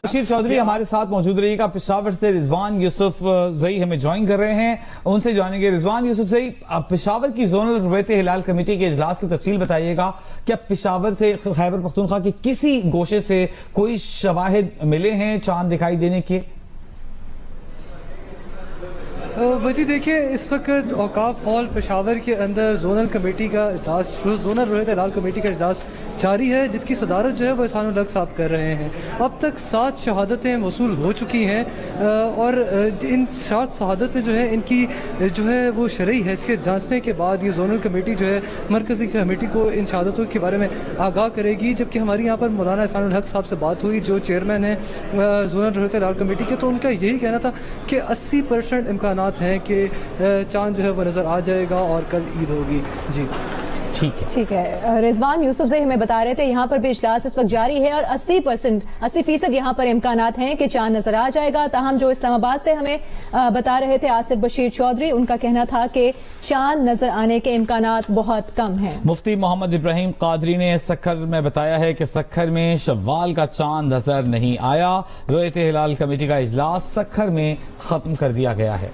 बशीर चौधरी हमारे साथ मौजूद रहिएगा। पेशावर से रिजवान यूसुफ जई हमें ज्वाइन कर रहे हैं, उनसे जानेंगे। रिजवान यूसुफ जई, पेशावर की जोनल रुबैत हिलाल कमेटी के इजलास की तफसील बताइएगा। क्या पेशावर से खैबर पख्तूनख्वा की किसी गोशे से कोई शवाहिद मिले हैं चांद दिखाई देने के? वजी देखिए, इस वक्त औकाफ हॉल पेशावर के अंदर जोनल कमेटी का इजलास, जोनल रुबैत हिलाल कमेटी का इजलास जारी है, जिसकी सदारत जो है वो एहसानुल हक साहब कर रहे हैं। अब तक 7 शहादतें मौसूल हो चुकी हैं और इन 7 शहादतें जो है इनकी जो है वो शरई हैसियत जांचने के बाद ये जोनल कमेटी जो है मरकजी कमेटी को इन शहादतों के बारे में आगाह करेगी। जबकि हमारी यहाँ पर मौलाना एहसानुल हक साहब से बात हुई, जो चेयरमैन है जोनल रुबैत हिलाल कमेटी के, तो उनका यही कहना था कि 80% इम्कान हैं कि चांद जो है वो नजर आ जाएगा और कल ईद होगी। जी ठीक है। रिजवान यूसुफ से हमें बता रहे थे यहाँ पर भी इजलास इस वक्त जारी है और 80% यहाँ पर इम्कानात हैं कि चांद नजर आ जाएगा। ताहम जो इस्लामाबाद से हमें बता रहे थे आसिफ बशीर चौधरी, उनका कहना था कि चांद नजर आने के इम्कानात बहुत कम हैं। मुफ्ती मोहम्मद इब्राहिम कादरी ने सक्खर में बताया है कि सक्खर में शव्वाल का चांद नजर नहीं आया। रुबैत हिलाल कमेटी का इजलास सक्खर में खत्म कर दिया गया है।